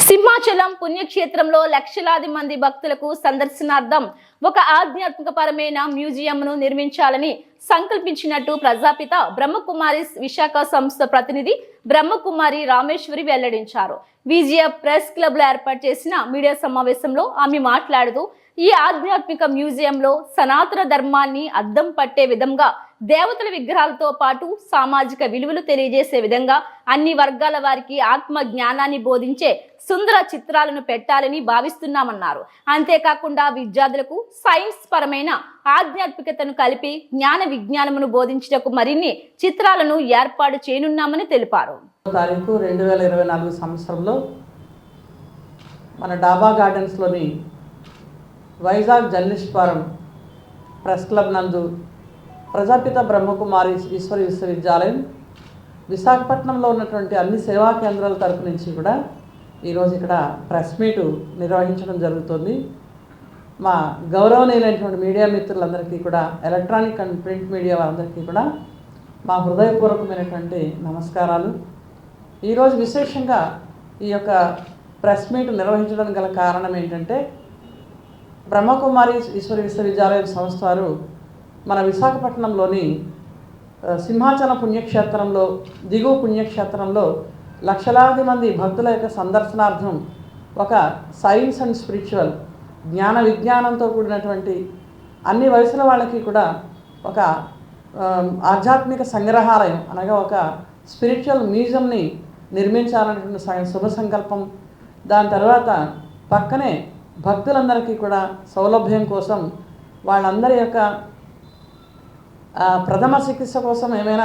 సింహాచలం పుణ్యక్షేత్రంలో లక్షలాది మంది భక్తులకు సందర్శనార్థం ఒక ఆధ్యాత్మికపరమైన మ్యూజియంను నిర్మించాలని సంకల్పించినట్టు ప్రజాపిత బ్రహ్మకుమారి విశాఖ సంస్థ ప్రతినిధి బ్రహ్మకుమారి రామేశ్వరి వెల్లడించారు. విజయ ప్రెస్ క్లబ్ లో ఏర్పాటు చేసిన మీడియా సమావేశంలో ఆమె మాట్లాడుతూ ఈ ఆధ్యాత్మిక మ్యూజియంలో సనాతన ధర్మాన్ని అద్దం పట్టే విధంగా దేవతల విగ్రహాలతో పాటు సామాజిక విలువలు తెలియజేసే విధంగా అన్ని వర్గాల వారికి ఆత్మ జ్ఞానాన్ని బోధించే సుందర చిత్రాలను పెట్టాలని భావిస్తున్నామన్నారు. అంతేకాకుండా విద్యార్థులకు సైన్స్ పరమైన ఆధ్యాత్మికతను కలిపి జ్ఞాన విజ్ఞానమును బోధించటకు మరిన్ని చిత్రాలను ఏర్పాటు చేయనున్నామని తెలిపారు. తారీఖు 2024 సంవత్సరంలో మన డాబా గార్డెన్స్లోని Vizag journalist forum press club నందు ప్రజాపిత బ్రహ్మకుమారి ఈశ్వరి విశ్వవిద్యాలయం విశాఖపట్నంలో ఉన్నటువంటి అన్ని సేవా కేంద్రాల తరపు నుంచి కూడా ఈరోజు ఇక్కడ ప్రెస్ మీటు నిర్వహించడం జరుగుతుంది. మా గౌరవనీయులైనటువంటి మీడియా మిత్రులందరికీ కూడా, ఎలక్ట్రానిక్ అండ్ ప్రింట్ మీడియా వారందరికీ కూడా మా హృదయపూర్వకమైనటువంటి నమస్కారాలు. ఈరోజు విశేషంగా ఈ యొక్క ప్రెస్ మీట్ నిర్వహించడం గల కారణం ఏంటంటే, బ్రహ్మకుమారి ఈశ్వరి విశ్వవిద్యాలయం సంస్థ వారు మన విశాఖపట్నంలోని సింహాచలం పుణ్యక్షేత్రంలో, దిగువ పుణ్యక్షేత్రంలో లక్షలాది మంది భక్తుల యొక్క సందర్శనార్థం ఒక సైన్స్ అండ్ స్పిరిచువల్ జ్ఞాన విజ్ఞానంతో కూడినటువంటి అన్ని వయసుల వాళ్ళకి కూడా ఒక ఆధ్యాత్మిక సంగ్రహాలయం అనగా ఒక స్పిరిచువల్ మ్యూజియంని నిర్మించాలనేటువంటి శుభ సంకల్పం. దాని తర్వాత పక్కనే భక్తులందరికీ కూడా సౌలభ్యం కోసం వాళ్ళందరి యొక్క ప్రథమ చికిత్స కోసం ఏమైనా